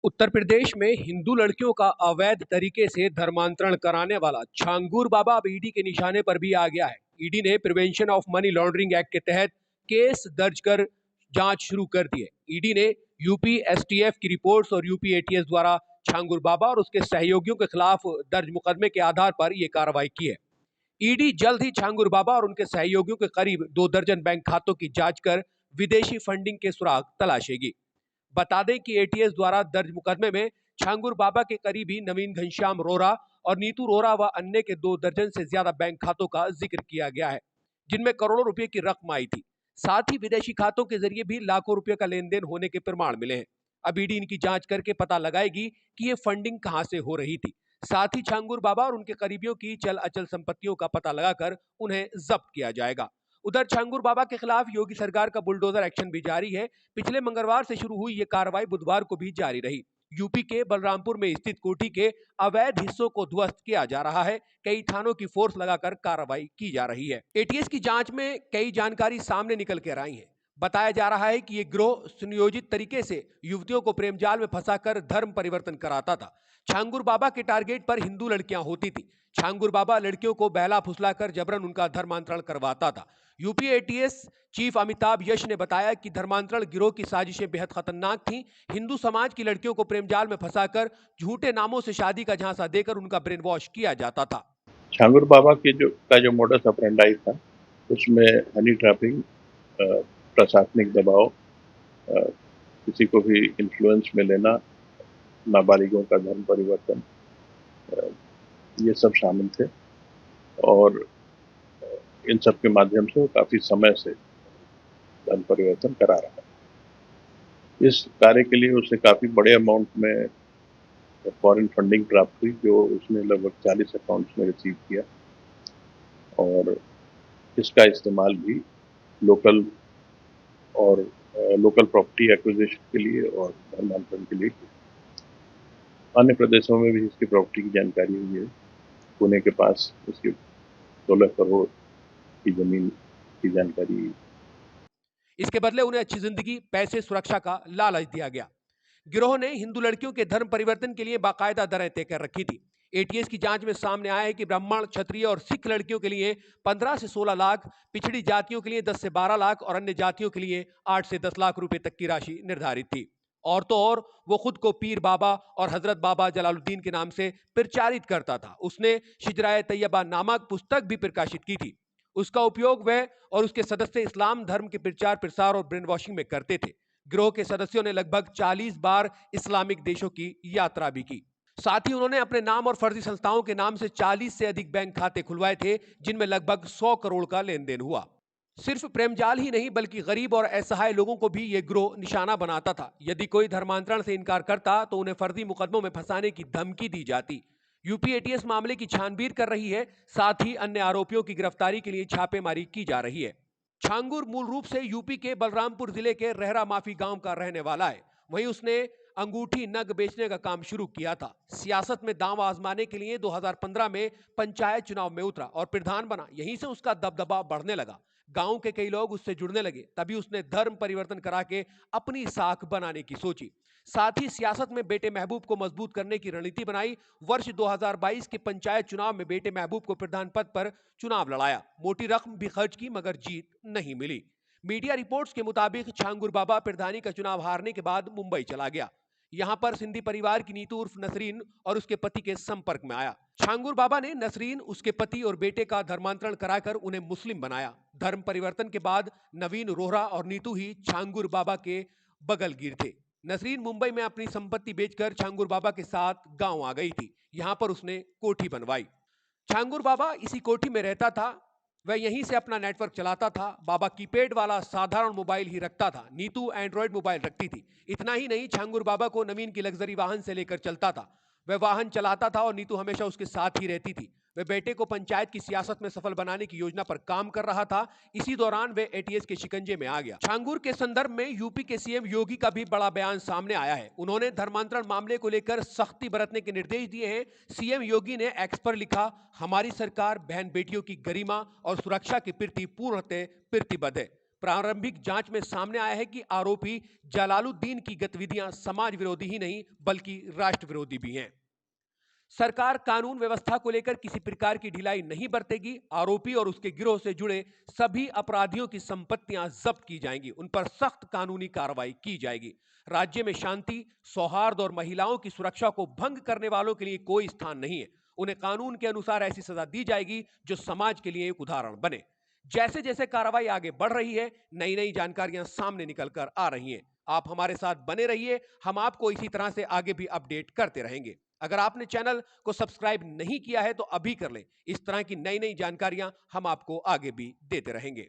उत्तर प्रदेश में हिंदू लड़कियों का अवैध तरीके से धर्मांतरण कराने वाला छांगुर बाबा अब ईडी के निशाने पर भी आ गया है। ईडी ने prevention of money laundering act के तहत केस दर्ज कर जांच शुरू कर दी है। ईडी ने यूपी एसटीएफ की रिपोर्ट्स और यूपी एटीएस द्वारा छांगुर बाबा और उसके सहयोगियों के खिलाफ दर्ज मुकदमे के आधार पर यह कार्रवाई की है। ईडी जल्द ही छांगुर बाबा और उनके सहयोगियों के करीब 2 दर्जन बैंक खातों की जांच कर विदेशी फंडिंग के सुराग तलाशेगी। बता दें कि एटीएस द्वारा दर्ज मुकदमे में छांगुर बाबा के करीबी नवीन घनश्याम रोहरा और नीतू रोहरा व अन्य के 2 दर्जन से ज्यादा बैंक खातों का जिक्र किया गया है, जिनमें करोड़ों रुपए की रकम आई थी। साथ ही विदेशी खातों के जरिए भी लाखों रुपए का लेन देन होने के प्रमाण मिले हैं। अब ईडी इनकी जांच करके पता लगाएगी कि ये फंडिंग कहां से हो रही थी। साथ ही छांगुर बाबा और उनके करीबियों की चल अचल संपत्तियों का पता लगाकर उन्हें जब्त किया जाएगा। उधर छांगुर बाबा के खिलाफ योगी सरकार का बुलडोजर एक्शन भी जारी है। पिछले मंगलवार से शुरू हुई ये कार्रवाई बुधवार को भी जारी रही। यूपी के बलरामपुर में स्थित कोठी के अवैध हिस्सों को ध्वस्त किया जा रहा है। कई थानों की फोर्स लगाकर कार्रवाई की जा रही है। एटीएस की जांच में कई जानकारी सामने निकल कर आई है। बताया जा रहा है कि ये गिरोह सुनियोजित तरीके से युवतियों को प्रेम जाल में फंसाकर धर्म परिवर्तन कराता था। छांगुर बाबा के टारगेट पर हिंदू लड़कियां होती थी। छांगुर बाबा लड़कियों को बहला फुसलाकर जबरन उनका धर्मांतरण करवाता था। यूपी एटीएस चीफ अमिताभ यश ने बताया कि धर्मांतरण गिरोह की साजिशें बेहद खतरनाक थीं। हिंदू समाज की लड़कियों को प्रेम जाल में फंसाकर झूठे नामों से शादी का झांसा देकर उनका ब्रेन वॉश किया जाता था। छांगुर बाबा की जो मोडस ऑपरेंडाई था, उसमें हनी ट्रैपिंग, प्रशासनिक दबाव, किसी को भी इन्फ्लुएंस में लेना, नाबालिगों का धर्म परिवर्तन, ये सब शामिल थे। और इन सब के माध्यम से वो काफी समय से धर्म परिवर्तन करा रहा है। इस कार्य के लिए उसे काफी बड़े अमाउंट में फॉरेन फंडिंग प्राप्त हुई, जो उसने लगभग 40 अकाउंट्स में रिसीव किया। और इसका इस्तेमाल भी लोकल प्रॉपर्टी एक्विजिशन के लिए और धर्मांतरण के लिए किया। अन्य प्रदेशों में भी इसकी प्रॉपर्टी की जानकारी हुई है। पुणे के पास इसकी 16 करोड़ की जमीन की जानकारी है। इसके बदले उन्हें अच्छी जिंदगी, पैसे, सुरक्षा का लालच दिया गया। गिरोह ने हिंदू लड़कियों के धर्म परिवर्तन के लिए बाकायदा दरें तय कर रखी थी। एटीएस की जांच में सामने आया है कि ब्राह्मण, क्षत्रिय और सिख लड़कियों के लिए 15 से 16 लाख, पिछड़ी जातियों के लिए 10 से 12 लाख और अन्य जातियों के लिए 8 से 10 लाख रुपए तक की राशि निर्धारित थी। और तो और वो खुद को पीर बाबा और हजरत बाबा जलालुद्दीन के नाम से प्रचारित करता था। उसने शिजराए तैयबा नामक पुस्तक भी प्रकाशित की थी। उसका उपयोग वह और उसके सदस्य इस्लाम धर्म के प्रचार प्रसार और ब्रेन वॉशिंग में करते थे। गिरोह के सदस्यों ने लगभग 40 बार इस्लामिक देशों की यात्रा भी की। साथ ही उन्होंने अपने नाम और फर्जी संस्थाओं के नाम से 40 से अधिक बैंक खाते खुलवाए थे, जिनमें लगभग 100 करोड़ का लेन देन हुआ। सिर्फ प्रेमजाल ही नहीं बल्कि गरीब और असहाय लोगों को भी ये गिरोह निशाना बनाता था। यदि कोई धर्मांतरण से इनकार करता तो उन्हें फर्जी मुकदमों में फंसाने की धमकी दी जाती। यूपी एटीएस मामले की छानबीन कर रही है। साथ ही अन्य आरोपियों की गिरफ्तारी के लिए छापेमारी की जा रही है। छांगुर मूल रूप से यूपी के बलरामपुर जिले के रहरा माफी गांव का रहने वाला है। वहीं उसने अंगूठी नग बेचने का काम शुरू किया था। सियासत में दांव आजमाने के लिए 2015 में पंचायत चुनाव में उतरा और प्रधान बना। यहीं से उसका दबदबा बढ़ने लगा। गांव के कई लोग उससे जुड़ने लगे। तभी उसने धर्म परिवर्तन करा के अपनी साख बनाने की सोची। साथ ही सियासत में बेटे महबूब को मजबूत करने की रणनीति बनाई। वर्ष 2022 के पंचायत चुनाव में बेटे महबूब को प्रधान पद पर चुनाव लड़ाया। मोटी रकम भी खर्च की मगर जीत नहीं मिली। मीडिया रिपोर्ट्स के मुताबिक छांगुर बाबा प्रधानी का चुनाव हारने के बाद मुंबई चला गया। यहां पर सिंधी परिवार की नीतू उर्फ नसरीन और उसके पति के संपर्क में आया। छांगुर बाबा ने नसरीन, उसके पति और बेटे का धर्मांतरण कराकर उन्हें मुस्लिम बनाया। धर्म परिवर्तन के बाद नवीन रोहरा और नीतू ही छांगुर बाबा के बगलगीर थे। नसरीन मुंबई में अपनी संपत्ति बेचकर छांगुर बाबा के साथ गांव आ गई थी। यहां पर उसने कोठी बनवाई। छांगुर बाबा इसी कोठी में रहता था। वह यहीं से अपना नेटवर्क चलाता था। बाबा कीपैड वाला साधारण मोबाइल ही रखता था। नीतू एंड्रॉयड मोबाइल रखती थी। इतना ही नहीं, छांगुर बाबा को नवीन की लग्जरी वाहन से लेकर चलता था। वह वाहन चलाता था और नीतू हमेशा उसके साथ ही रहती थी। वह बेटे को पंचायत की सियासत में सफल बनाने की योजना पर काम कर रहा था। इसी दौरान वह एटीएस के शिकंजे में आ गया। छांगुर के संदर्भ में यूपी के सीएम योगी का भी बड़ा बयान सामने आया है। उन्होंने धर्मांतरण मामले को लेकर सख्ती बरतने के निर्देश दिए हैं। सीएम योगी ने एक्स पर लिखा, हमारी सरकार बहन बेटियों की गरिमा और सुरक्षा के प्रति पूर्णतः प्रतिबद्ध है। प्रारंभिक जांच में सामने आया है कि आरोपी जलालुद्दीन की गतिविधियां समाज विरोधी ही नहीं बल्कि राष्ट्र विरोधी भी हैं। सरकार कानून व्यवस्था को लेकर किसी प्रकार की ढिलाई नहीं बरतेगी। आरोपी और उसके गिरोह से जुड़े सभी अपराधियों की संपत्तियां जब्त की जाएंगी, उन पर सख्त कानूनी कार्रवाई की जाएगी। राज्य में शांति, सौहार्द और महिलाओं की सुरक्षा को भंग करने वालों के लिए कोई स्थान नहीं है। उन्हें कानून के अनुसार ऐसी सजा दी जाएगी जो समाज के लिए एक उदाहरण बने। जैसे जैसे कार्रवाई आगे बढ़ रही है, नई नई जानकारियां सामने निकलकर आ रही हैं। आप हमारे साथ बने रहिए, हम आपको इसी तरह से आगे भी अपडेट करते रहेंगे। अगर आपने चैनल को सब्सक्राइब नहीं किया है तो अभी कर लें। इस तरह की नई नई जानकारियां हम आपको आगे भी देते रहेंगे।